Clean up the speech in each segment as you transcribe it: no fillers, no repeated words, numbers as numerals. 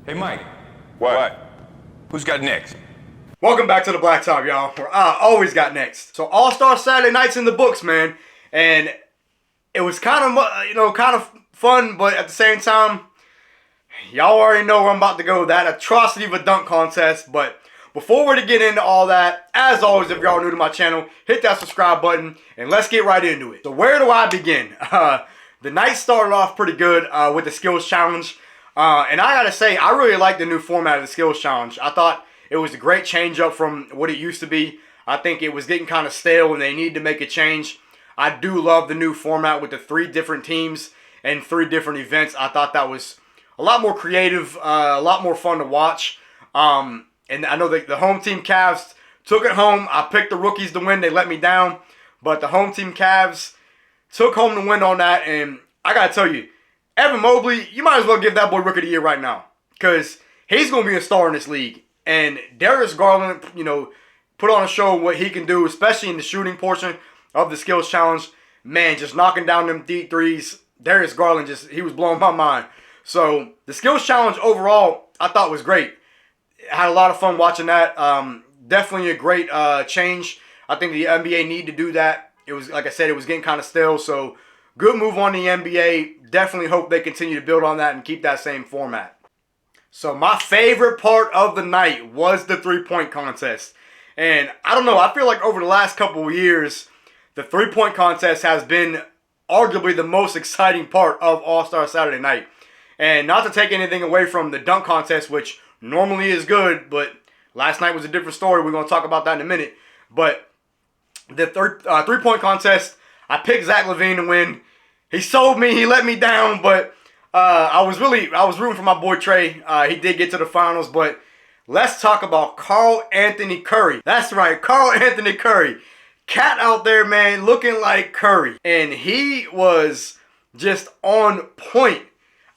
Hey, Mike. What? Who's got next? Welcome back to the Blacktop, y'all, where I always got next. So All-Star Saturday night's in the books, man. And it was kind of fun, but at the same time, y'all already know where I'm about to go. That atrocity of a dunk contest. But before we get into all that, as always, if y'all are new to my channel, hit that subscribe button, and let's get right into it. So where do I begin? The night started off pretty good with the skills challenge. And I gotta say, I really like the new format of the skills challenge. I thought it was a great change up from what it used to be. I think it was getting kind of stale and they need to make a change. I do love the new format with the 3 different teams and 3 different events. I thought that was a lot more creative, a lot more fun to watch. And I know the home team Cavs took it home. I picked the rookies to win. They let me down. But the home team Cavs took home the win on that. And I gotta tell you, Evan Mobley, you might as well give that boy Rookie of the Year right now. Because he's going to be a star in this league. And Darius Garland, put on a show what he can do, especially in the shooting portion of the skills challenge. Man, just knocking down them deep threes. Darius Garland, he was blowing my mind. So, the skills challenge overall, I thought was great. I had a lot of fun watching that. Definitely a great change. I think the NBA need to do that. It was, like I said, it was getting kind of stale. So, good move on the NBA. Definitely hope they continue to build on that and keep that same format. So my favorite part of the night was the 3-point contest. And I don't know, I feel like over the last couple of years, the 3-point contest has been arguably the most exciting part of All-Star Saturday night. And not to take anything away from the dunk contest, which normally is good, but last night was a different story. We're going to talk about that in a minute. But the 3-point contest, I picked Zach LaVine to win. He sold me. He let me down, but I was rooting for my boy Trey. He did get to the finals, but let's talk about Karl Anthony Curry. That's right, Karl Anthony Curry. Cat out there, man, looking like Curry. And he was just on point.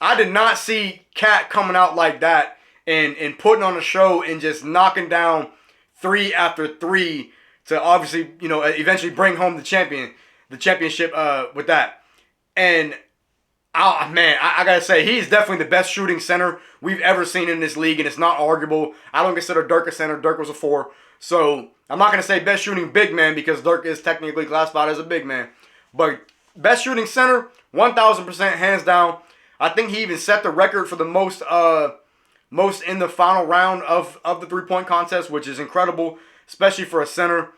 I did not see Cat coming out like that and putting on a show and just knocking down 3 after 3 to obviously, eventually bring home the championship with that. And, I gotta say, he's definitely the best shooting center we've ever seen in this league, and it's not arguable. I don't consider Dirk a center. Dirk was a 4. So, I'm not gonna say best shooting big man because Dirk is technically classified as a big man. But best shooting center, 1,000% hands down. I think he even set the record for the most in the final round of the 3-point contest, which is incredible, especially for a center.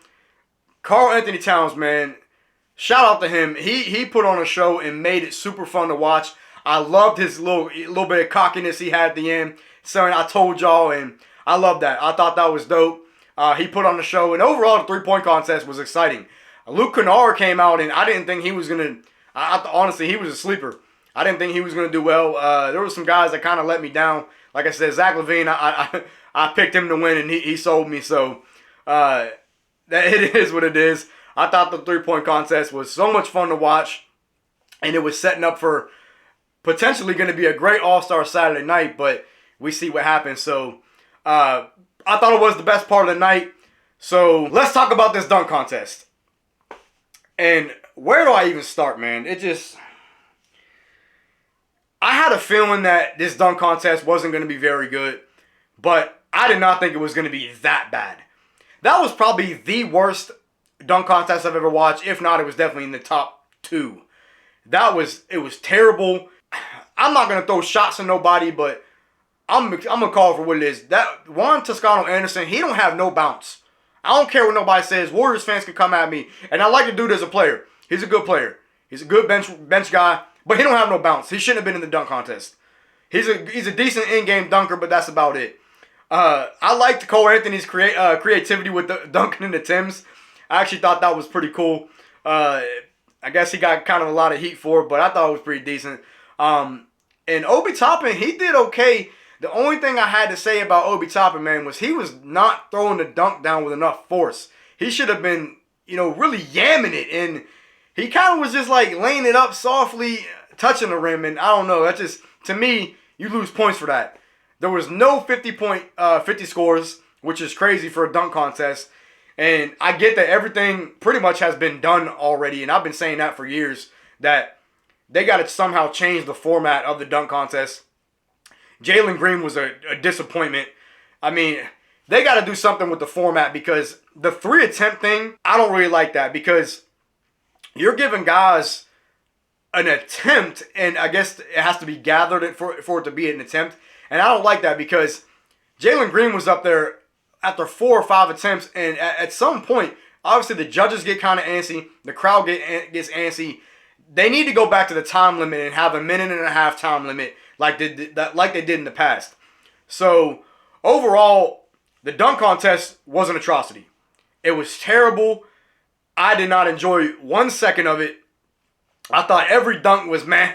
Karl Anthony Towns, man. Shout out to him. He put on a show and made it super fun to watch. I loved his little bit of cockiness he had at the end, saying "I told y'all," and I love that. I thought that was dope. He put on the show, and overall the 3-point contest was exciting. Luke Kennard came out, and I didn't think he was gonna. Honestly, he was a sleeper. I didn't think he was gonna do well. There were some guys that kind of let me down. Like I said, Zach LaVine, I picked him to win, and he sold me. So that it is what it is. I thought the 3-point contest was so much fun to watch, and it was setting up for potentially going to be a great All-Star Saturday night, but we see what happens. So I thought it was the best part of the night. So let's talk about this dunk contest. And where do I even start, man? I had a feeling that this dunk contest wasn't going to be very good, but I did not think it was going to be that bad. That was probably the worst dunk contest I've ever watched. If not, it was definitely in the top 2. It was terrible. I'm not gonna throw shots at nobody, but I'm gonna call it for what it is. That Juan Toscano Anderson, he don't have no bounce. I don't care what nobody says. Warriors fans can come at me, and I like the dude as a player. He's a good player. He's a good bench guy, but he don't have no bounce. He shouldn't have been in the dunk contest. He's a decent in-game dunker, but that's about it. I liked Cole Anthony's creativity with the dunking in the Timbs. I actually thought that was pretty cool. I guess he got kind of a lot of heat for it, but I thought it was pretty decent. And Obi Toppin, he did okay. The only thing I had to say about Obi Toppin, man, was he was not throwing the dunk down with enough force. He should have been, really yamming it. And he kind of was just like laying it up softly, touching the rim. And I don't know. That's just, to me, you lose points for that. There was no 50 scores, which is crazy for a dunk contest. And I get that everything pretty much has been done already, and I've been saying that for years, that they got to somehow change the format of the dunk contest. Jalen Green was a disappointment. I mean, they got to do something with the format because the 3 attempt thing, I don't really like that because you're giving guys an attempt, and I guess it has to be gathered for it to be an attempt. And I don't like that because Jalen Green was up there after 4 or 5 attempts, and at some point, obviously the judges get kind of antsy, the crowd gets antsy. They need to go back to the time limit and have a 1.5-minute time limit like they did in the past. So overall, the dunk contest was an atrocity. It was terrible. I did not enjoy 1 second of it. I thought every dunk was meh.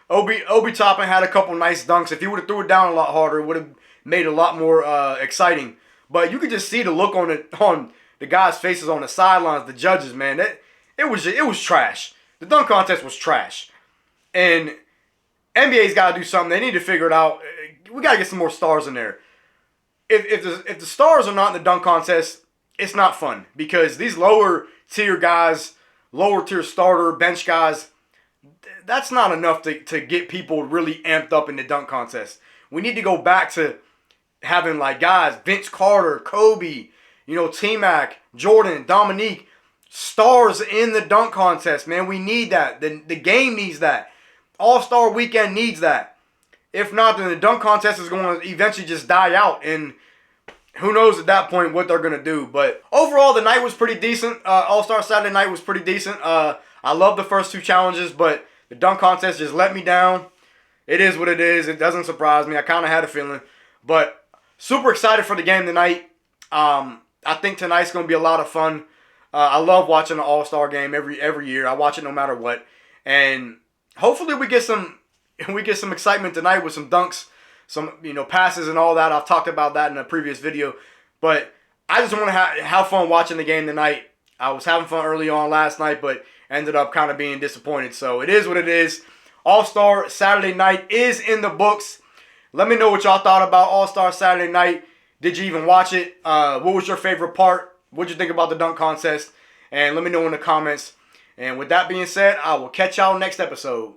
Obi Toppin had a couple nice dunks. If he would have threw it down a lot harder, it would have made it a lot more exciting. But you could just see the look on the guys' faces on the sidelines, the judges, man. It was trash. The dunk contest was trash. And NBA's got to do something. They need to figure it out. We got to get some more stars in there. If the stars are not in the dunk contest, it's not fun. Because these lower tier guys, lower tier starter, bench guys, that's not enough to get people really amped up in the dunk contest. We need to go back to having like guys, Vince Carter, Kobe, T-Mac, Jordan, Dominique, stars in the dunk contest, man. We need that. The game needs that. All-Star Weekend needs that. If not, then the dunk contest is going to eventually just die out, and who knows at that point what they're going to do. But overall, the night was pretty decent. All-Star Saturday night was pretty decent. I love the first 2 challenges, but the dunk contest just let me down. It is what it is. It doesn't surprise me. I kind of had a feeling. But super excited for the game tonight. I think tonight's going to be a lot of fun. I love watching the All-Star game every year. I watch it no matter what. And hopefully we get some excitement tonight with some dunks, some passes and all that. I've talked about that in a previous video. But I just want to have fun watching the game tonight. I was having fun early on last night, but ended up kind of being disappointed. So it is what it is. All-Star Saturday night is in the books. Let me know what y'all thought about All-Star Saturday night. Did you even watch it? What was your favorite part? What did you think about the dunk contest? And let me know in the comments. And with that being said, I will catch y'all next episode.